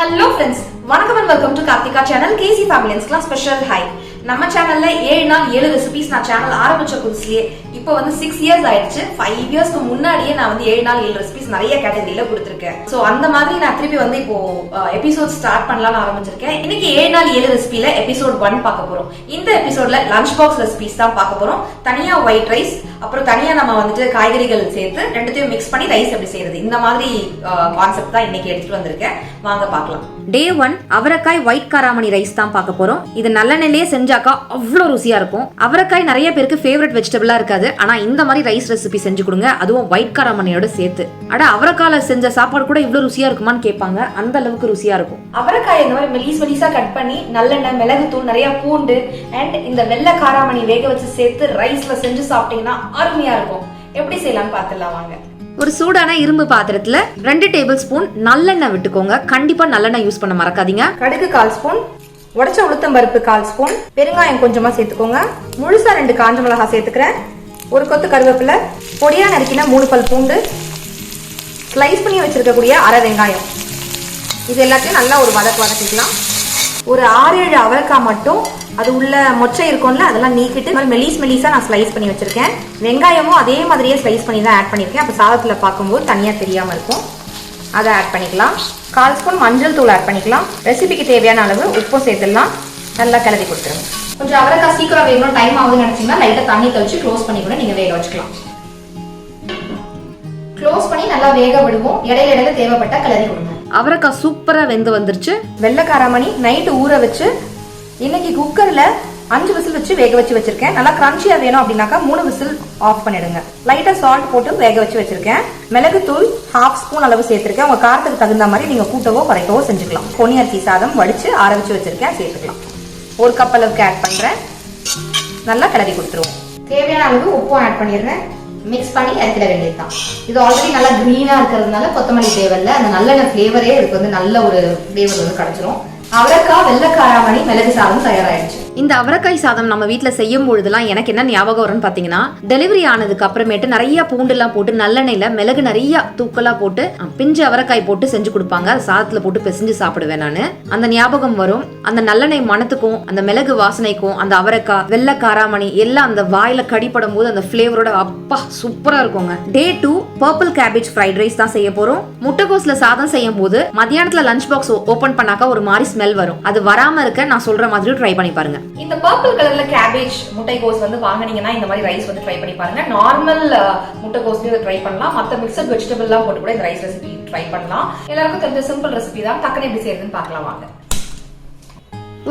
Hello friends, வணக்கம் and welcome to Karthika channel KC Family special hi. நம்ம சேனல்ல 7 நாள் 7 ரெசிபீஸ் நான் சேனல் ஆரம்பிச்ச புதுசுலயே இப்போ வந்து 6 இயர்ஸ் ஆயிடுச்சு. 5 இயர்ஸ்க்கு முன்னாடியே நான் வந்து 7 நாள் 7 ரெசிபீஸ் நிறைய கேட்டகரியில கொடுத்திருக்கேன். சோ அந்த மாதிரி நான் திருப்பி வந்து இப்போ எபிசோட் ஸ்டார்ட் பண்ணலாம்னு ஆரம்பிச்சிருக்கேன். இன்னைக்கு 7 நாள் 7 ரெசிபில எபிசோட் 1 பார்க்க போறோம். இந்த எபிசோட்ல லஞ்ச் பாக்ஸ் ரெசிபீஸ் தான் பார்க்க போறோம். தனியா ஒயிட் ரைஸ், அப்புறம் தனியா நம்ம வந்துட்டு காய்கறிகள் சேர்த்து ரெண்டுத்தையும் மிக்ஸ் பண்ணி ரைஸ் எப்படி செய்யறது, இந்த மாதிரி கான்செப்ட் தான் இன்னைக்கு எடுத்துட்டு வந்திருக்கேன். வாங்க பார்க்கலாம். டே 1 அவரைக்காய் ஒயிட் காராமணி ரைஸ் தான் பார்க்க போறோம். இது நல்லெண்ணெயிலே செஞ்சாக்கா அவ்வளோ ருசியா இருக்கும். அவரைக்காய் நிறைய பேருக்கு ஃபேவரட் வெஜிடபிளா இருக்காது. ஆனா இந்த மாதிரி ரைஸ் ரெசிபி செஞ்சு கொடுங்க, அதுவும் ஒயிட் காராமணியோட சேர்த்து. அட அவரைக்கால செஞ்ச சாப்பாடு கூட இவ்வளவு ருசியா இருக்குமான்னு கேட்பாங்க. அந்த அளவுக்கு ருசியா இருக்கும். அவரைக்காய் இந்த மாதிரி மெலிசா கட் பண்ணி நல்லெண்ணெய், மிளகுத்தூள், நிறைய பூண்டு அண்ட் இந்த வெள்ளை காராமணி வேக வச்சு சேர்த்து ரைஸ்ல செஞ்சு சாப்பிட்டீங்கன்னா அருமையா இருக்கும். எப்படி செய்யலாம்னு பார்த்துடலாம் வாங்க. ஒரு சூடான இரும்பு பாத்திரத்துல 2 டேபிள் ஸ்பூன் நல்லெண்ணெய் விட்டுக்கோங்க. கண்டிப்பா நல்லெண்ணெய் யூஸ் பண்ண மறக்காதீங்க. கடுகு 1/4 ஸ்பூன், உடைச்ச உளுத்தம் பருப்பு 1/4 ஸ்பூன், பெருங்காயம் கொஞ்சமா சேர்த்துக்கோங்க. முழுசா 2 காஞ்ச மிளகாய் சேர்த்துக்கிறேன். ஒரு கொத்து கருவேப்பிலை, பொடியா நறுக்கின 3 பல் பூண்டு, ஸ்லைஸ் பண்ணி வச்சிருக்கக்கூடிய அரை வெங்காயம், இது எல்லாத்தையும் நல்லா ஒரு வதக்கிக்கலாம். ஒரு 6-7 அவரைக்காய் மட்டும் அது உள்ள மொச்சை இருக்கும்ல, அதெல்லாம் நீக்கிட்டு மெலிசா நான் ஸ்லைஸ் பண்ணி வச்சிருக்கேன். வெங்காயமும் அதே மாதிரியே ஸ்லைஸ் பண்ணி தான் ஆட் பண்ணிருக்கேன். அப்ப சாதத்துல பார்க்கும்போது தனியா தெரியாம இருக்கும். அதை ஆட் பண்ணிக்கலாம். 1/4 ஸ்பூன் மஞ்சள் தூள் ஆட் பண்ணிக்கலாம். ரெசிபிக்கு தேவையான அளவு உப்பு சேர்த்துடலாம். நல்லா கிளறி கொடுத்துருங்க. கொஞ்சம் அவரைக்காய் சீக்கிரம் வேகணும், டைம் ஆகுதுன்னு நினைச்சீங்கன்னா லைட்டா தண்ணி தெளிச்சு க்ளோஸ் பண்ணி கூட நீங்க வேக வச்சுக்கலாம். க்ளோஸ் பண்ணி நல்லா வேக விடுவோம். இடையில தேவைப்பட்ட கிளறி கொடுங்க. அவரைக்காய் சூப்பரா வெந்து வந்துருச்சு. வெள்ளை காராமணி நைட்டு ஊற வச்சு இன்னைக்கு குக்கர்ல 5 விசில் வச்சு வேக வச்சு வச்சிருக்கேன். நல்லா கிரன்ச்சியா வேணும் அப்படின்னாக்கா 3 விசில் ஆஃப் பண்ணிடுங்க. லைட்டா சால்ட் போட்டு வேக வச்சு வச்சிருக்கேன். மிளகுத்தூள் 1/2 ஸ்பூன் அளவு சேர்த்திருக்கேன். உங்க காரத்துக்கு தகுந்த மாதிரி நீங்க கூட்டவோ குறைக்கவோ செஞ்சுக்கலாம். பொன்னி அரிசி சாதம் வடிச்சு ஆற வச்சு வச்சிருக்கேன், சேர்த்துக்கலாம். 1 கப் அளவுக்கு ஆட் பண்றேன். நல்லா கிளறி கொடுத்துருவோம். தேவையான அளவு உப்பும் ஆட் பண்ணிடுறேன். மிக்ஸ் பண்ணி இறக்கிட வேண்டியதுதான். இது ஆல்ரெடி நல்லா கிரீனா இருக்கிறதுனால கொத்தமல்லி தேவையில்லை. அந்த நல்லெண்ணெய் ஃபிளேவரே இதுக்கு வந்து நல்ல ஒரு ஃபிளேவர் வந்து கிடைச்சிரும். அவரைக்காய் வெள்ளை காராமணி மிளகு சாதம் தயாராயிடுச்சு. இந்த அவரைக்காய் சாதம் நம்ம வீட்டுல செய்யும் பொழுதுலாம் எனக்கு என்ன ஞாபகம் வரும்னு பாத்தீங்கன்னா, டெலிவரி ஆனதுக்கு அப்புறமேட்டு நிறைய பூண்டு எல்லாம் போட்டு நல்லெண்ணெயில மிளகு நிறைய தூக்கலா போட்டு பிஞ்சு அவரைக்காய் போட்டு செஞ்சு கொடுப்பாங்க. சாதத்துல போட்டு பிசைஞ்சு சாப்பிடுவேன் நானு. அந்த ஞாபகம் வரும். அந்த நல்லெண்ணெய் மணத்துக்கும் அந்த மிளகு வாசனைக்கும் அந்த அவரைக்காய் வெள்ளை காராமணி எல்லாம் அந்த வாயில கடிப்படும் போது அந்த பிளேவரோட அப்பா சூப்பரா இருக்குங்க. டே 2 பர்பிள் கேபேஜ் ஃப்ரைட் ரைஸ் தான் செய்ய போறோம். முட்டைகோஸ்ல சாதம் செய்யும் போது மத்தியானத்துல லஞ்ச் பாக்ஸ் ஓபன் பண்ணாக்கா ஒரு மாதிரி ஸ்மெல் வரும். அது வராம இருக்க நான் சொல்ற மாதிரி ட்ரை பண்ணி பாருங்க. இந்த பர்பிள் கலர்ல கேபேஜ் முட்டைகோஸ் வந்து வாங்குனீங்கன்னா இந்த மாதிரி ரைஸ் வந்து ட்ரை பண்ணி பாருங்க. நார்மல் முட்டைகோஸ்லயும் ட்ரை பண்ணலாம். மத்த மிக்சட் வெஜிடபிள் எல்லாம் போட்டு கூட இந்த ரைஸ் ரெசிபி ட்ரை பண்ணலாம். எல்லாருக்கும் தெரிஞ்ச சிம்பிள் ரெசிபி தான். டக்குனு எப்படி செய்யறதுன்னு பார்க்கலாம் வாங்க.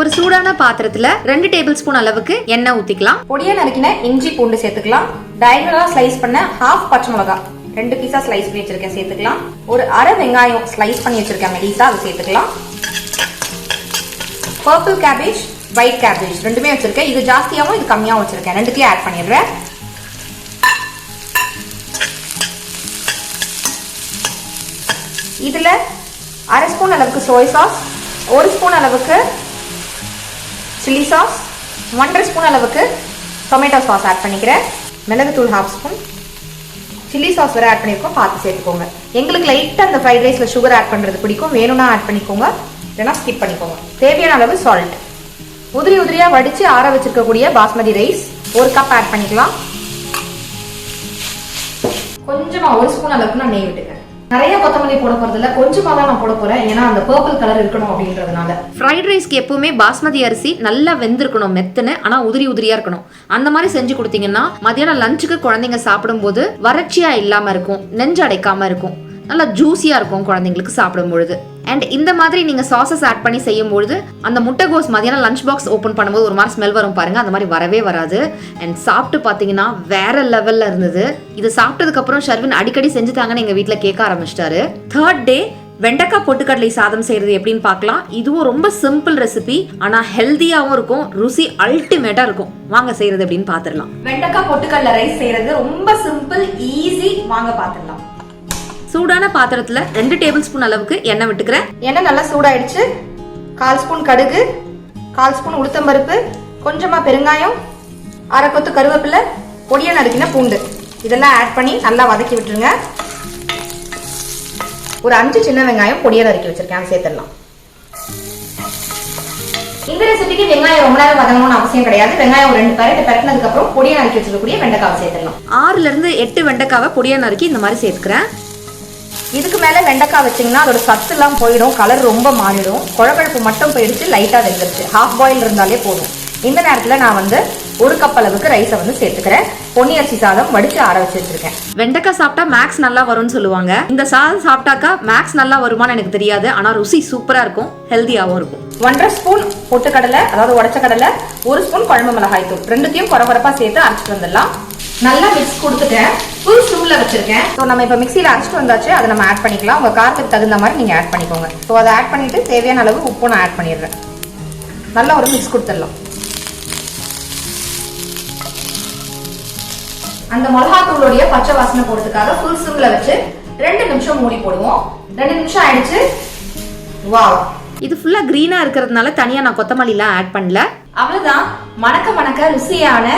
ஒரு சூடான பாத்திரத்துல 2 டேபிள் ஸ்பூன் அளவுக்கு எண்ணெய் ஊத்திக்கலாம். பொடியா நறுக்கின இஞ்சி பூண்டு சேர்த்துக்கலாம். டயகனலா ஸ்லைஸ் பண்ண 1/2 பச்சை மிளகாய் 2 பீஸா ஸ்லைஸ் பண்ணி வச்சிருக்கேன், சேர்த்துக்கலாம். ஒரு அரை வெங்காயம் ஸ்லைஸ் பண்ணி வச்சிருக்கேன் மெலிசா, அதை சேர்த்துக்கலாம். பர்பிள் கேபேஜ், ஒயிட் கேபேஜ் ரெண்டுமே வச்சிருக்கேன். இது ஜாஸ்தியாவும் இது கம்மியாவும் வச்சிருக்கேன். ரெண்டுத்தையும் ஆட் பண்ணிடுறேன். இதுல 1/2 ஸ்பூன் அளவுக்கு சோய் சாஸ், 1 ஸ்பூன் அளவுக்கு சில்லி சாஸ், 1/2 ஸ்பூன் அளவுக்கு டொமேட்டோ சாஸ் ஆட் பண்ணிக்கிறேன். மிளகுத்தூள் 1/2 ஸ்பூன், சில்லி சாஸ் வேற ஆட் பண்ணிருக்கோம், பார்த்து சேர்த்துக்கோங்க. எங்களுக்கு லைட்டா அந்த ஃப்ரைட் ரைஸ்ல சுகர் ஆட் பண்றது பிடிக்கும். வேணும்னா ஆட் பண்ணிக்கோங்க, இல்லைன்னா ஸ்கிப் பண்ணிக்கோங்க. தேவையான அளவு சால்ட். உதிரியா வடிச்சு ஆற வச்சிருக்கக்கூடிய பாஸ்மதி ரைஸ் 1 கப் ஆட் பண்ணிக்கலாம். கொஞ்சமா 1 ஸ்பூன் அளவுக்கு நான் நெய் விட்டுக்கிறேன். நிறைய கொத்தமல்லி போட போறது இல்ல, கொஞ்சமா தான் நான் போட போறேன். ஏன்னா அந்த பர்பிள் கலர் இருக்கணும் அப்படின்றதுனால. ஃப்ரைட் ரைஸ்க்கு எப்பவுமே பாஸ்மதி அரிசி நல்லா வெந்திருக்கணும், மெத்துன்னு. ஆனா உதிரியா இருக்கணும். அந்த மாதிரி செஞ்சு கொடுத்தீங்கன்னா மத்தியானம் லஞ்சுக்கு குழந்தைங்க சாப்பிடும் போது வறட்சியா இல்லாம இருக்கும், நெஞ்சு அடைக்காம இருக்கும், நல்லா ஜூசியா இருக்கும் குழந்தைங்களுக்கு சாப்பிடும் பொழுது. அண்ட் இந்த மாதிரி நீங்க சாசஸ் ஆட் பண்ணி செய்யும் பொழுது அந்த முட்டைகோஸ் மதியானம் லஞ்ச் பாக்ஸ் ஓபன் பண்ணும்போது ஒரு மாதிரி ஸ்மெல் வரும் பாருங்க, அந்த மாதிரி வரவே வராது. அண்ட் சாப்பிட்டு பாத்தீங்கன்னா வேற லெவல்ல இருந்தது. இது சாப்பிட்டதுக்கு அப்புறம் ஷர்வின் அடிக்கடி செஞ்சு தாங்கன்னு எங்க வீட்டுல கேட்க ஆரம்பிச்சிட்டாரு. 3rd டே வெண்டைக்காய் பொட்டுக்கடலை சாதம் செய்யறது எப்படின்னு பார்க்கலாம். இதுவும் ரொம்ப சிம்பிள் ரெசிபி, ஆனா ஹெல்தியாவும் இருக்கும், ருசி அல்டிமேட்டா இருக்கும். வாங்க செய்யறது எப்படின்னு பாத்துடலாம். வெண்டைக்காய் பொட்டுக்கடலை ரைஸ் செய்யறது ரொம்ப சிம்பிள், ஈஸி. வாங்க பாத்துடலாம். சூடான பாத்திரத்துல 2 டேபிள் ஸ்பூன் அளவுக்கு எண்ணெய் விட்டுக்கிறேன். எண்ணெய் நல்லா சூடாயிடுச்சு. 1/4 ஸ்பூன் கடுகு, 1/4 ஸ்பூன் உளுத்தம் பருப்பு, கொஞ்சமா பெருங்காயம், அரை கொத்து கருவேப்பிலை, பொடியா நறுக்கின பூண்டு இதெல்லாம் ஆட் பண்ணி நல்லா வதக்கி விட்டுருங்க. ஒரு 5 சின்ன வெங்காயம் பொடியா நறுக்கி வச்சிருக்கேன், சேர்த்துடலாம். இந்த ரெசிபிக்கு வெங்காயம் ரொம்ப நேரம் வதங்கணும்னு அவசியம் கிடையாது. வெங்காயம் 2 பரட்டினதுக்கு அப்புறம் பொடியா நறுக்கி வச்சிருக்கக்கூடிய வெண்டைக்காவை சேர்த்துடலாம். 6ல இருந்து 8 வெண்டைக்காவை பொடியா நறுக்கி இந்த மாதிரி சேர்த்துக்கிறேன். இதுக்கு மேல வெண்டைக்காய் வச்சீங்கன்னா அதோட சத்து எல்லாம் போயிடும், கலர் ரொம்ப மாறிடும். குழப்பழப்பு மட்டும் போயிடுச்சு, லைட்டா வெந்துருச்சு. ஹாஃப் பாயில் இருந்தாலே போதும். இந்த நேரத்துல நான் 1 கப் அளவுக்கு ரைஸை சேர்த்துக்கிறேன். பொன்னி அரிசி சாதம் வடிச்சு ஆற வச்சு வச்சிருக்கேன். வெண்டைக்காய் சாப்பிட்டா மேக்ஸ் நல்லா வரும்னு சொல்லுவாங்க. இந்த சாதம் சாப்பிட்டாக்கா மேக்ஸ் நல்லா வருமான்னு எனக்கு தெரியாது, ஆனா ருசி சூப்பரா இருக்கும், ஹெல்தியாவும் இருக்கும். 1.5 ஸ்பூன் பொட்டுக்கடலை, அதாவது உடைச்ச கடலை, 1 ஸ்பூன் குழம்பு மிளகாய் தூள், ரெண்டுத்தையும் குறகுறப்பா சேர்த்து அரைச்சிட்டு வந்துடலாம். நல்லா மிக்ஸ் கொடுத்துட்டேன். ஃபுல் ஸ்லோல வச்சிருக்கேன். ஸோ நம்ம இப்போ மிக்சியில் அரைச்சிட்டு வந்தாச்சு, அதை நம்ம ஆட் பண்ணிக்கலாம். உங்க காரத்துக்கு தகுந்த மாதிரி நீங்க ஆட் பண்ணிக்கோங்க. ஸோ அதை ஆட் பண்ணிட்டு தேவையான அளவு உப்பு நான் ஆட் பண்ணிடுறேன். நல்லா ஒரு மிக்ஸ் கொடுத்துடலாம். அந்த மிளகாத்தூளுடைய பச்சை வாசனை போடுறதுக்காக ஃபுல் ஸ்லோல வச்சு 2 நிமிஷம் மூடி போடுவோம். 2 நிமிஷம் ஆயிடுச்சு. வாவ், இது ஃபுல்லா கிரீனா இருக்கிறதுனால தனியா நான் கொத்தமல்லி எல்லாம் ஆட் பண்ணல. அவ்வளவுதான். மணக்க ருசியான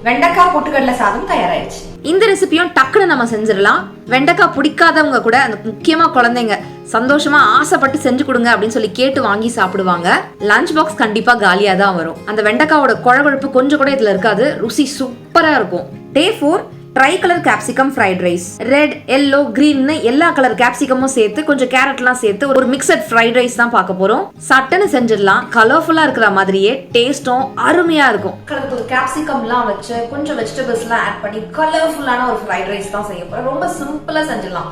வெண்டைக்காய் பொட்டுக்கடலை சாதம் தயாராயிடுச்சு. இந்த ரெசிபியும் டக்குன்னு நம்ம செஞ்சிடலாம். வெண்டைக்காய் பிடிக்காதவங்க கூட, அந்த முக்கியமா குழந்தைங்க சந்தோஷமா ஆசைப்பட்டு செஞ்சு கொடுங்க அப்படின்னு சொல்லி கேட்டு வாங்கி சாப்பிடுவாங்க. லஞ்ச் பாக்ஸ் கண்டிப்பா காலியா தான் வரும். அந்த வெண்டைக்காவோட குழகுழப்பு கொஞ்சம் கூட இதுல இருக்காது. ருசி சூப்பரா இருக்கும். Day 4 try colour capsicum fried rice. Red, yellow, கிரீன்னு எல்லா கலர் கேப்சிகமும் சேர்த்து கொஞ்சம் கேரட்லாம் சேர்த்து ஒரு மிக்சட் ஃப்ரைட் ரைஸ் தான் பார்க்க போறோம். சட்டுன்னு செஞ்சிடலாம். கலர்ஃபுல்லா இருக்கிற மாதிரியே டேஸ்டும் அருமையா இருக்கும். ஒரு கேப்சிகம்லாம் வச்சு கொஞ்சம் வெஜிடபிள்ஸ்லாம் ஆட் பண்ணி கலர்ஃபுல்லான ஒரு ஃப்ரைட் ரைஸ் தான் செய்ய போறோம். ரொம்ப சிம்பிளா செஞ்சிடலாம்.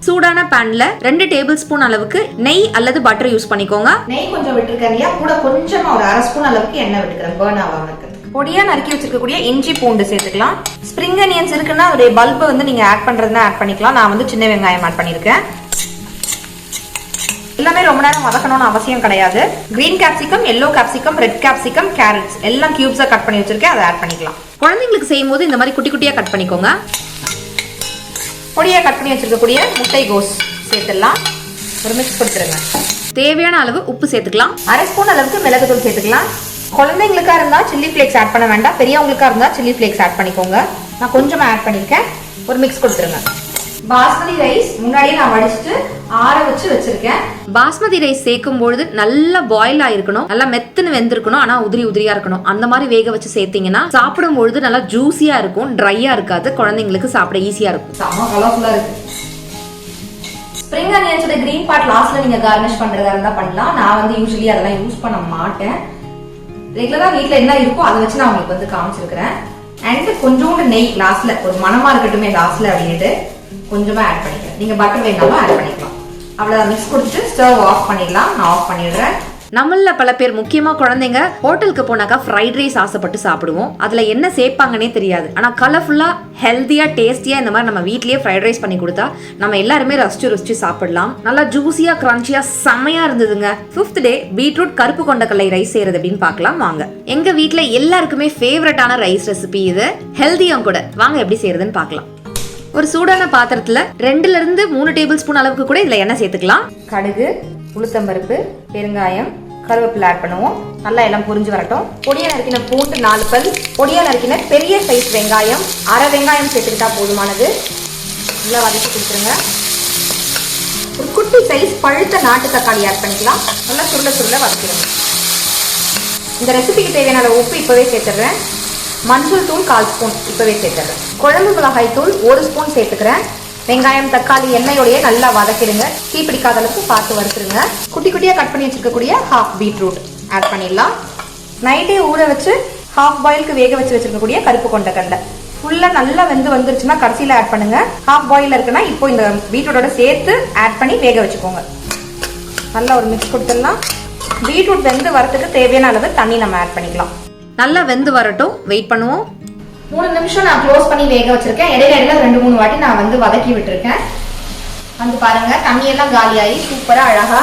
சூடான பேன்ல 2 டேபிள் ஸ்பூன் அளவுக்கு நெய் அல்லது பட்டர் யூஸ் பண்ணிக்கோங்க. நெய் கொஞ்சம் விட்டுருக்கேன், கூட கொஞ்சமா ஒரு 1/2 ஸ்பூன் அளவுக்கு எண்ணெய் விட்டுக்கிறேன், பர்ன் ஆகாம இருக்கு. பொடியா நறுக்கி வச்சிருக்கக்கூடிய இஞ்சி பூண்டு சேர்த்துக்கலாம். ஸ்ப்ரிங் அனியன்ஸ் இருக்குன்னா அதோடைய பல்பு நீங்க ஆட் பண்றதுனா ஆட் பண்ணிக்கலாம். நான் சின்ன வெங்காயம் ஆட் பண்ணிருக்கேன். எல்லாமே ரொம்ப நேரம் வதக்கணும்னு அவசியம் கிடையாது. Green capsicum, yellow capsicum, red capsicum, carrots எல்லாம் கியூப்ஸா கட் பண்ணி வச்சிருக்கேன், அதை ஆட் பண்ணிக்கலாம். குழந்தைங்களுக்கு செய்யும் போது இந்த மாதிரி குட்டி குட்டியா கட் பண்ணிக்கோங்க. பொடியா கட் பண்ணி வச்சிருக்கக்கூடிய முட்டை கோஸ் சேர்த்துடலாம். ஒரு மிக்ஸ் கொடுத்துருங்க. தேவையான அளவு உப்பு சேர்த்துக்கலாம். 1/2 ஸ்பூன் அளவுக்கு மிளகுத்தூள் சேர்த்துக்கலாம். குழந்தைங்களுக்கா இருந்தா சில்லி ஃபிளேக்ஸ் ஆட் பண்ண வேண்டாம், பெரியவங்களுக்கா இருந்தா சில்லி ஃபிளேக்ஸ் ஆட் பண்ணிக்கோங்க. நான் கொஞ்சமா ஆட் பண்ணிருக்கேன். ஒரு மிக்ஸ் கொடுத்துருங்க. பாஸ்மதி ரைஸ் முன்னாடியே நான் வடிச்சிட்டு ஆற வச்சு வச்சிருக்கேன். பாஸ்மதி ரைஸ் சேர்க்கும் பொழுது நல்லா பாயில் ஆயிருக்கணும், நல்லா மெத்துன்னு வெந்திருக்கணும், ஆனா உதிரி உதிரியா இருக்கணும். அந்த மாதிரி வேக வச்சு சேர்த்தீங்கன்னா சாப்பிடும் பொழுது நல்லா ஜூசியா இருக்கும், ட்ரையா இருக்காது, குழந்தைங்களுக்கு சாப்பிட ஈஸியா இருக்கும். செம்ம கலர்ஃபுல்லா இருக்கு. ஸ்ப்ரிங் அனியன்ஸோட கிரீன் பார்ட் லாஸ்ட்ல நீங்க கார்னிஷ் பண்றதா இருந்தா பண்ணலாம். நான் யூசுவலி அதெல்லாம் யூஸ் பண்ண மாட்டேன். ரெகுலரா வீட்ல என்ன இருக்கோ அதை வச்சு நான் உங்களுக்கு காமிச்சிருக்கிறேன். அண்ட் கொஞ்சோண்டு நெய் லாஸ்ட்ல, ஒரு மனமா இருக்கட்டுமே லாஸ்ட்ல அப்படின்ட்டு கொஞ்சமா ஆட் பண்ணிக்கிறேன். நீங்க பட்டர் வேணாலும் ஆட் பண்ணிக்கலாம். அவ்வளவுதான். மிக்ஸ் கொடுத்துட்டு ஸ்டவ் ஆஃப் பண்ணிடலாம். நான் ஆஃப் பண்ணிடுறேன். நம்மள பல பேர், முக்கியமா குழந்தைங்க ஹோட்டலுக்கு போனாக்கா ஃப்ரைட் ரைஸ் ஆசைப்பட்டு சாப்பிடுவோம். அதுல என்ன சேர்ப்பாங்கன்னே தெரியாது. ஆனா கலர்ஃபுல்லா, ஹெல்தியா, டேஸ்டியா இந்த மாதிரி நம்ம வீட்லயே ஃப்ரைட் ரைஸ் பண்ணி கொடுத்தா நம்ம எல்லாருமே ரசிச்சு சாப்பிடலாம். நல்லா ஜூசியா, கிரன்ச்சியா, செம்மையா இருந்ததுங்க. 5th டே பீட்ரூட் கருப்பு கொண்டக்கடலை ரைஸ் செய்யறது அப்படின்னு பார்க்கலாம் வாங்க. எங்க வீட்ல எல்லாருக்குமே ஃபேவரட்டான ரைஸ் ரெசிபி இது, ஹெல்தியும் கூட. வாங்க எப்படி செய்யறதுன்னு பார்க்கலாம். ஒரு சூடான பாத்திரத்துல 2ல இருந்து 3 டேபிள் ஸ்பூன் அளவுக்கு கூட இதுல எண்ணெய் சேர்த்துக்கலாம். கடுகு, உளுத்தம்பருப்பு, பெருங்காயம், கருவேப்பிலை ஆட் பண்ணுவோம். நல்லா எல்லாம் புரிஞ்சு வரட்டும். பொடியா நறுக்கின பூண்டு 4 பல், பொடியா நறுக்கின பெரிய சைஸ் வெங்காயம் 1/2 வெங்காயம் சேர்த்துக்கிட்டா போதுமானது. நல்லா வதக்கி கொடுத்துருங்க. ஒரு குட்டி சைஸ் பழுத்த நாட்டு தக்காளி ஆட் பண்ணிக்கலாம். நல்லா சுருள வதக்கிடுங்க. இந்த ரெசிபிக்கு தேவையான உப்பு இப்பவே சேர்த்துடுறேன். மஞ்சள் தூள் 1/4 ஸ்பூன் இப்பவே சேர்த்துடுறேன். குழம்பு மிளகாய் தூள் 1 ஸ்பூன் சேர்த்துக்கிறேன். வெங்காயம், தக்காளி எண்ணெயோடய நல்லா வதக்கிடுங்க. தீ பிடிக்காத அளவுக்கு பார்த்து வறுத்துருங்க. குட்டி குட்டியா கட் பண்ணி வச்சிருக்கக்கூடிய ஹாஃப் பீட்ரூட் ஆட் பண்ணிடலாம். நைட்டே ஊற வச்சு ஹாஃப் பாயிலுக்கு வேக வச்சு வச்சிருக்கக்கூடிய கருப்பு கொண்டக்கடலை ஃபுல்லா நல்லா வந்துருச்சுன்னா கடைசியில ஆட் பண்ணுங்க. ஹாஃப் பாயில் இருக்குன்னா இப்போ இந்த பீட்ரூட்டோட சேர்த்து ஆட் பண்ணி வேக வச்சுக்கோங்க. நல்லா ஒரு மிக்ஸ் கொடுத்துடலாம். பீட்ரூட் வெந்து வரதுக்கு தேவையான அளவு தண்ணி நம்ம ஆட் பண்ணிக்கலாம். நல்லா வெந்து வரட்டும், வெயிட் பண்ணுவோம். 3 நிமிஷம் நான் க்ளோஸ் பண்ணி வேக வச்சிருக்கேன். இடையில 2-3 வாட்டி நான் வதக்கி விட்டுருக்கேன். பாருங்க, தண்ணி எல்லாம் காலியாகி சூப்பரா அழகா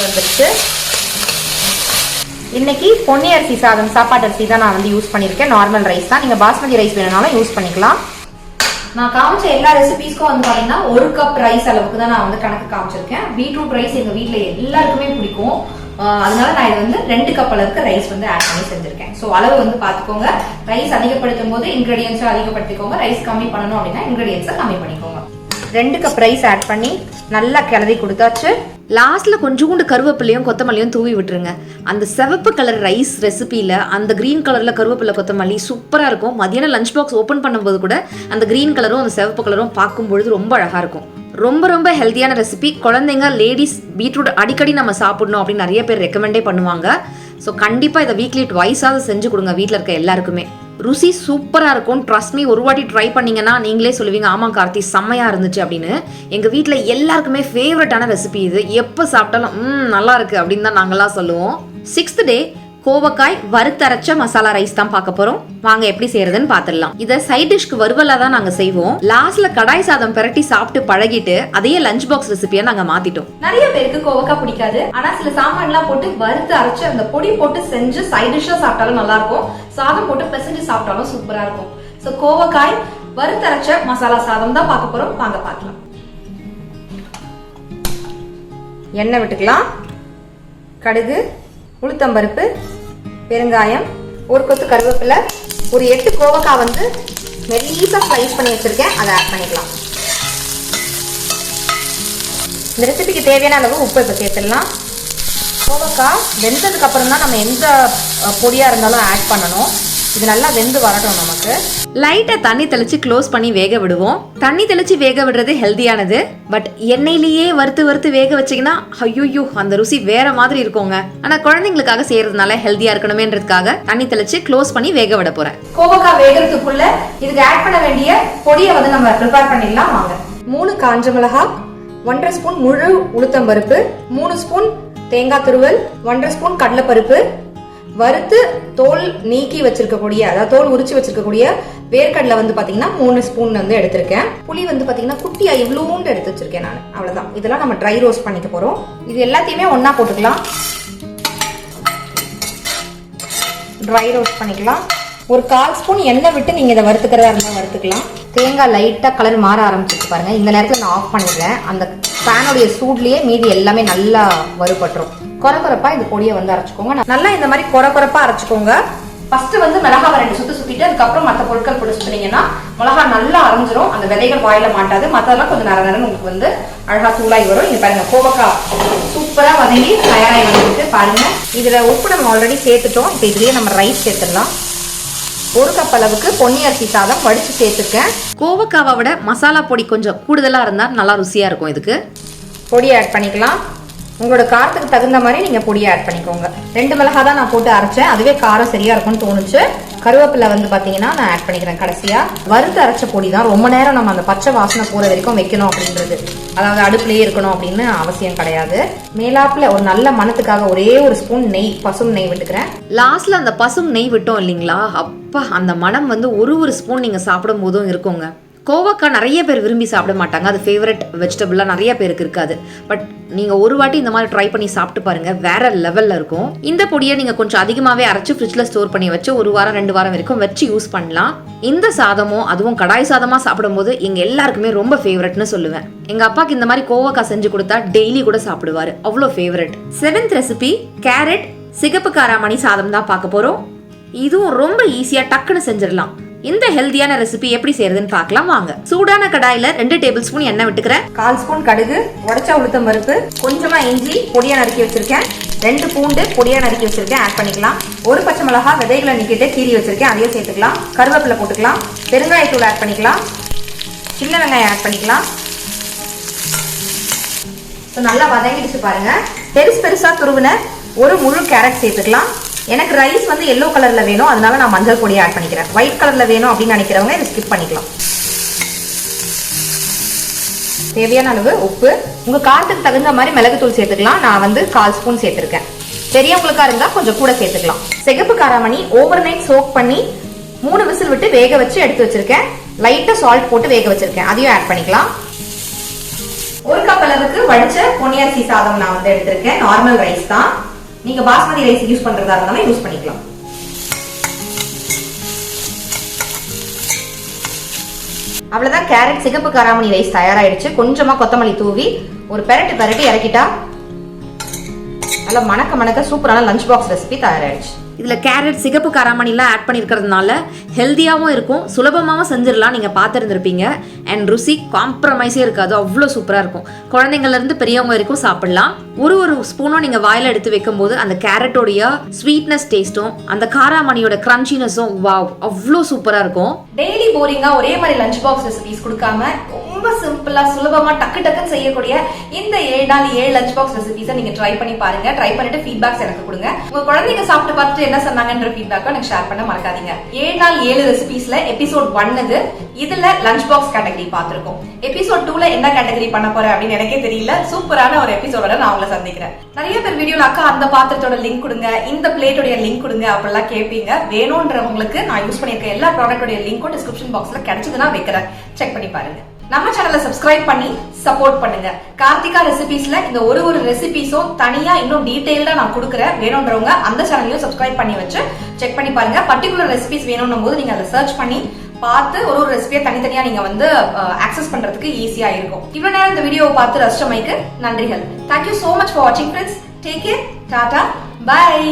வந்துருச்சு. இன்னைக்கு பொன்னி அரிசி சாதம், சாப்பாட்டு அரிசி தான் நான் யூஸ் பண்ணிருக்கேன். நார்மல் ரைஸ் தான். நீங்க பாஸ்மதி ரைஸ் வேணும்னாலும் யூஸ் பண்ணிக்கலாம். நான் காமிச்ச எல்லா ரெசிபிஸ்க்கும் பாத்தீங்கன்னா 1 கப் ரைஸ் அளவுக்கு தான் நான் கணக்கு காமிச்சிருக்கேன். பீட்ரூட் ரைஸ் எங்க வீட்டுல எல்லாருக்குமே பிடிக்கும். அதனால நான் இது 2 கப் அளவுக்கு ரைஸ் ஆட் பண்ணி செஞ்சிருக்கேன். ஸோ அளவு பார்த்துக்கோங்க. ரைஸ் அதிகப்படுத்தும் போது இன்கிரீடியன்ஸை அதிகப்படுத்திக்கோங்க. ரைஸ் கம்மி பண்ணணும் அப்படின்னா இன்கிரீடியன்ஸை கம்மி பண்ணிக்கோங்க. 2 கப் ரைஸ் ஆட் பண்ணி நல்லா கிளறி கொடுத்தாச்சு. லாஸ்ட்ல கொஞ்சோண்டு கருவேப்பிலையும் கொத்தமல்லியும் தூவி விட்டுருங்க. அந்த சிவப்பு கலர் ரைஸ் ரெசிபியில அந்த கிரீன் கலர்ல கருவேப்பிலை கொத்தமல்லி சூப்பரா இருக்கும். மதியானம் லஞ்ச் பாக்ஸ் ஓபன் பண்ணும்போது கூட அந்த கிரீன் கலரும் அந்த சிவப்பு கலரும் பார்க்கும்பொழுது ரொம்ப அழகா இருக்கும். ரொம்ப ரொம்ப ஹெல்த்தியான ரெசிபி. குழந்தைங்க, லேடிஸ் பீட்ரூட் அடிக்கடி நம்ம சாப்பிடணும் அப்படின்னு நிறைய பேர் ரெக்கமெண்டே பண்ணுவாங்க. ஸோ கண்டிப்பாக இதை வீக்லி ட்வைஸாவது செஞ்சு கொடுங்க வீட்டில் இருக்க எல்லாருக்குமே. ருசி சூப்பராக இருக்கும். ட்ரஸ்ட் மீ, ஒரு வாட்டி ட்ரை பண்ணிங்கன்னா நீங்களே சொல்லுவீங்க, ஆமாம் கார்த்தி செம்மையாக இருந்துச்சு அப்படின்னு. எங்கள் வீட்டில் எல்லாருக்குமே ஃபேவரட்டான ரெசிபி இது. எப்போ சாப்பிட்டாலும் நல்லா இருக்குது அப்படின்னு தான் நாங்களாம் சொல்லுவோம். 6th டே கோவக்காய் வறுத்தரைச்ச மசாலா ரைஸ் தான் பார்க்க போறோம். வாங்க எப்படி செய்யறதுன்னு பாத்துடலாம். இத சைட் டிஷ்க்கு வறுவலா தான் நாங்க செய்வோம். லாஸ்ட்ல கடாய் சாதம் பிரட்டி சாப்பிட்டு பழகிட்டு அதையே லஞ்ச் பாக்ஸ் ரெசிபியா நாங்க மாத்திட்டோம். நிறைய பேருக்கு கோவக்காய் பிடிக்காது. ஆனா சில சாமான்லாம் போட்டு வறுத்து அரைச்சு அந்த பொடி போட்டு செஞ்சு சைட் டிஷ்ஷா சாப்பிட்டாலும் நல்லா இருக்கும். சாதம் போட்டு பிசைஞ்சு சாப்பிட்டாலும் சூப்பரா இருக்கும். சோ கோவக்காய் வறுத்தரைச்ச மசாலா சாதம் தான் பார்க்க போறோம். வாங்க பார்க்கலாம். எண்ணெய் விட்டுக்கலாம். கடுகு, உளுத்தம்பருப்பு, பெருங்காயம், ஒரு கொத்து கருவேப்பிலை, ஒரு 8 கோவக்காய் வந்து மெல்லிசா ஸ்லைஸ் பண்ணி வச்சிருக்கேன், அதை ஆட் பண்ணிக்கலாம். இந்த ரெசிபிக்கு தேவையான அளவு உப்பு இப்போ சேர்த்துடலாம். கோவக்காய் வெந்ததுக்கு அப்புறம் தான் நம்ம எந்த பொடியா இருந்தாலும் ஆட் பண்ணணும். இது நல்லா வெந்து வரட்டும். நமக்கு லைட்டா தண்ணி தெளிச்சு க்ளோஸ் பண்ணி வேக விடுவோம். தண்ணி தெளிச்சு வேக விடுறது ஹெல்தியானது. பட் எண்ணெயிலேயே வறுத்து வேக வச்சீங்கன்னா ஐயோ அந்த ருசி வேற மாதிரி இருக்குங்க. ஆனா குழந்தைங்களுக்காக செய்யறதுனால ஹெல்தியா இருக்கணுமேன்றதுக்காக தண்ணி தெளிச்சு க்ளோஸ் பண்ணி வேக விட போறேன். கோவக்காய் வேகிறதுக்குள்ள இதுக்கு ஆட் பண்ண வேண்டிய பொடியை வந்து நம்ம ப்ரிப்பேர் பண்ணிடலாம். வாங்க. 3 காஞ்ச மிளகாய், 1.5 ஸ்பூன் முழு உளுத்தம்பருப்பு, 3 ஸ்பூன் தேங்காய் துருவல், 1.5 ஸ்பூன் கடலைப்பருப்பு, வறுத்து தோல் நீக்கி வச்சிருக்கக்கூடிய, அதாவது தோல் உரிச்சு வச்சிருக்கக்கூடிய வேர்க்கடலை வந்து பாத்தீங்கன்னா 3 ஸ்பூன் வந்து எடுத்திருக்கேன். புளி வந்து பாத்தீங்கன்னா குட்டியா இவ்வளோண்டு எடுத்து வச்சிருக்கேன் நான். அவ்வளவுதான். இதெல்லாம் நம்ம ட்ரை ரோஸ்ட் பண்ணிக்க போறோம். இது எல்லாத்தையுமே ஒன்னா போட்டுக்கலாம். ட்ரை ரோஸ்ட் பண்ணிக்கலாம். ஒரு 1/4 ஸ்பூன் எண்ணெய் விட்டு நீங்க இதை வறுத்துக்கிறதா இருந்தால் வறுத்துக்கலாம். தேங்காய் லைட்டா கலர் மாற ஆரம்பிச்சிருக்கு பாருங்க. இந்த நேரத்தில் நான் ஆஃப் பண்ணிடுறேன். அந்த பேனுடைய சூட்லயே மீதி எல்லாமே நல்லா வறுபட்டுரும். கொரகொரப்பா இந்த பொடியை வந்து அரைச்சுக்கோங்க. நல்லா இந்த மாதிரி கொரகொரப்பா அரைச்சுக்கோங்க. ஃபர்ஸ்ட் வந்து மிளகாவை 2 சுத்து சுத்திட்டு அதுக்கப்புறம் மற்ற பொருட்கள் போட்டு சுத்தினீங்கன்னா மிளகா நல்லா அரைஞ்சிரும். அந்த விதைகள் வாயில மாட்டாது. மற்றதெல்லாம் கொஞ்சம் நேரம் உங்களுக்கு வந்து அழகா தூளாகி வரும். இங்க பாருங்க, கோவக்காய் சூப்பரா வதங்கி தயாராகி வந்துருக்கு பாருங்க. இதுல உப்பு நம்ம ஆல்ரெடி சேர்த்துட்டோம். இப்போ இதுலயே நம்ம ரைஸ் சேர்த்துடலாம். 1 கப் அளவுக்கு பொன்னி அரிசி சாதம் வடிச்சு சேர்த்துருக்கேன். கோவக்காவை விட மசாலா பொடி கொஞ்சம் கூடுதலா இருந்தா நல்லா ருசியா இருக்கும். இதுக்கு பொடியை ஆட் பண்ணிக்கலாம். உங்களோட காரத்துக்கு தகுந்த மாதிரி நீங்க பொடியை ஆட் பண்ணிக்கோங்க. 2 மிளகாய் தான் நான் போட்டு அரைச்சேன். அதுவே காரம் சரியா இருக்கும்னு தோணுச்சு. கருவேப்பிலை வந்து பாத்தீங்கன்னா நான் ஆட் பண்ணிக்கிறேன் கடைசியா. வறுத்து அரைச்ச பொடி தான். ரொம்ப நேரம் நம்ம அந்த பச்சை வாசனை போற வரைக்கும் வைக்கணும் அப்படின்றது, அதாவது அடுப்புலயே இருக்கணும் அப்படின்னு அவசியம் கிடையாது. மேலாப்புல ஒரு நல்ல மணத்துக்காக ஒரே 1 ஸ்பூன் நெய், பசும் நெய் விட்டுக்கிறேன். லாஸ்ட்ல அந்த பசும் நெய் விட்டோம் இல்லைங்களா, அப்பா அந்த மனம் வந்து ஒரு ஸ்பூன் நீங்க சாப்பிடும் போதும் இருக்குங்க. கோவக்காய் நிறைய பேர் விரும்பி சாப்பிட மாட்டாங்க. அது ஃபேவரட் வெஜிடபிளா நிறைய பேருக்கு இருக்காது. பட் நீங்க ஒரு வாட்டி இந்த மாதிரி ட்ரை பண்ணி சாப்பிட்டு பாருங்க, வேற லெவல்ல இருக்கும். இந்த பொடியை நீங்க கொஞ்சம் அதிகமாவே அரைச்சு ஃப்ரிட்ஜ்ல ஸ்டோர் பண்ணி வச்சு 1 வாரம் 2 வாரம் வரைக்கும் வச்சு யூஸ் பண்ணலாம். இந்த சாதமும் அதுவும் கடாய் சாதமா சாப்பிடும் போது எங்க எல்லாருக்குமே ரொம்ப ஃபேவரட்னு சொல்லுவேன். எங்க அப்பாக்கு இந்த மாதிரி கோவக்காய் செஞ்சு கொடுத்தா டெய்லி கூட சாப்பிடுவாரு. அவ்வளோ ஃபேவரட். 7th ரெசிபி கேரட் சிகப்பு காராமணி சாதம் தான் பார்க்க போறோம். இதுவும் ரொம்ப ஈஸியா டக்குன்னு செஞ்சிடலாம். இந்த ஹெல்தியான ரெசிபி எப்படி செய்யறதுன்னு பார்க்கலாம் வாங்க. சூடான கடாயில 2 டேபிள் ஸ்பூன் எண்ணெய் விட்டுக்கிறேன். 1/4 ஸ்பூன் கடுகு, உடைச்ச உளுத்தம் பருப்பு, கொஞ்சமா இஞ்சி பொடியா நறுக்கி வச்சிருக்கேன், 2 பூண்டு பொடியா நறுக்கி வச்சிருக்கேன் ஆட் பண்ணிக்கலாம். 1 பச்சை மிளகாய் விதைகளை நீக்கிட்டு கீறி வச்சிருக்கேன், அதையும் சேர்த்துக்கலாம். கருவேப்பிலை போட்டுக்கலாம். பெருங்காயத்தூள் ஆட் பண்ணிக்கலாம். சின்ன வெங்காயம் ஆட் பண்ணிக்கலாம். நல்லா வதங்கிடுச்சு பாருங்க. பெருசா துருவின 1 முழு கேரட் சேர்த்துக்கலாம். எனக்கு ரைஸ் வந்து எல்லோ கலர்ல வேணும், அதனால நான் மஞ்சள் பொடியை ஆட் பண்ணிக்கிறேன். ஒயிட் கலர்ல வேணும் அப்படின்னு நினைக்கிறவங்க இதை ஸ்கிப் பண்ணிக்கலாம். தேவையான அளவு உப்பு, உங்க காரத்துக்கு தகுந்த மாதிரி மிளகுத்தூள் சேர்த்துக்கலாம். நான் வந்து 1/4 ஸ்பூன் சேர்த்திருக்கேன். பெரியவங்களுக்கா இருந்தா கொஞ்சம் கூட சேர்த்துக்கலாம். சிகப்பு காராமணி ஓவர் நைட் சோக் பண்ணி 3 விசில் விட்டு வேக வச்சு எடுத்து வச்சிருக்கேன். லைட்டா சால்ட் போட்டு வேக வச்சிருக்கேன், அதையும் ஆட் பண்ணிக்கலாம். 1 கப் அளவுக்கு வடிச்ச பொன்னி அரிசி சாதம் நான் வந்து எடுத்திருக்கேன். நார்மல் ரைஸ் தான். நீங்க பாஸ்மதி ரைஸ் யூஸ் பண்றதா இருந்தாலும் யூஸ் பண்ணிக்கலாம். அவ்வளவுதான், கேரட் சிகப்பு காராமணி ரைஸ் தயாராயிடுச்சு. கொஞ்சமா கொத்தமல்லி தூவி ஒரு பெரட்டி இறக்கிட்டா நல்லா மணக்க சூப்பரான லஞ்ச் பாக்ஸ் ரெசிபி தயாராயிடுச்சு. இதுல கேரட், சிகப்பு காராமணிலாம் ஆட் பண்ணிருக்கிறதுனால ஹெல்தியாவும் இருக்கும், சுலபமாவும் செஞ்சிடலாம். நீங்க பார்த்துருந்துருப்பீங்க. அண்ட் ருசி காம்ப்ரமைஸே இருக்காது, அவ்வளோ சூப்பரா இருக்கும். குழந்தைங்கள்ல இருந்து பெரியவங்க வரைக்கும் சாப்பிடலாம். ஒரு ஸ்பூனும் நீங்க வாயில எடுத்து வைக்கும் போது அந்த கேரட்டோடைய ஸ்வீட்னஸ் டேஸ்டும் அந்த காராமணியோட கிரன்ச்சினஸும் வாவ் அவ்வளோ சூப்பரா இருக்கும். டெய்லி போரிங்கா ஒரே மாதிரி லஞ்ச் பாக்ஸ் ரெசிபிஸ் கொடுக்காம ரொம்ப சிம்பிளா சுலபமா டக்கு டக்குன்னு செய்யக்கூடிய இந்த 7 நாள் 7 லஞ்ச் பாக்ஸ் ரெசிபிஸை நீங்க ட்ரை பண்ணி பாருங்க. ட்ரை பண்ணிட்டு ஃபீட்பேக்ஸ் எனக்கு கொடுங்க. உங்க குழந்தைங்க சாப்பிட்டு பார்த்துட்டு என்ன சொன்னாங்கன்ற ஃபீட்பேக்கை எனக்கு ஷேர் பண்ண மறக்காதீங்க. 7 நாள் 7 ரெசிபிஸ்ல எபிசோட் 1 இதுல லஞ்ச் பாக்ஸ் கேட்டகரி பார்த்திருக்கோம். எபிசோட் 2ல என்ன கேட்டகரி பண்ண போறேன் அப்படின்னு எனக்கே தெரியல. சூப்பரான ஒரு எபிசோட நான் உங்களை சந்திக்கிறேன். நிறைய பேர் வீடியோல அக்கா அந்த பாத்திரத்தோட லிங்க் கொடுங்க, இந்த பிளேட்டோட லிங்க் கொடுங்க அப்படிலாம் கேட்பீங்க. வேணும்ன்றவங்களுக்கு நான் யூஸ் பண்ணிருக்க எல்லா ப்ராடக்டோட லிங்க்கும் டிஸ்கிரிப்ஷன் பாக்ஸ்ல கிடைச்சதுன்னா வைக்கிறேன், செக் பண்ணி பாருங்க. நம்ம சேனலை சப்ஸ்கிரைப் பண்ணி சப்போர்ட் பண்ணுங்க. கார்த்திகா ரெசிபிஸ்ல இந்த ஒரு ரெசிபிஸும் தனியா இன்னும் டீடைல்டா நான் கொடுக்குறேன். வேணும்ன்றவங்க அந்த சேனலையும் சப்ஸ்கிரைப் பண்ணி வச்சு செக் பண்ணி பாருங்க. பர்டிகுலர் ரெசிபிஸ் வேணும்னும் போது நீங்க அதை சர்ச் பண்ணி பார்த்து ஒரு ரெசிபியை தனித்தனியா நீங்க வந்து ஆக்சஸ் பண்றதுக்கு ஈஸியா இருக்கும். இவ்வளவு நேரம் இந்த வீடியோவை பார்த்து ரசிச்சமைக்கு நன்றிகள். தேங்க்யூ சோ மச் ஃபார் வாட்சிங் friends. Take care, tata, by.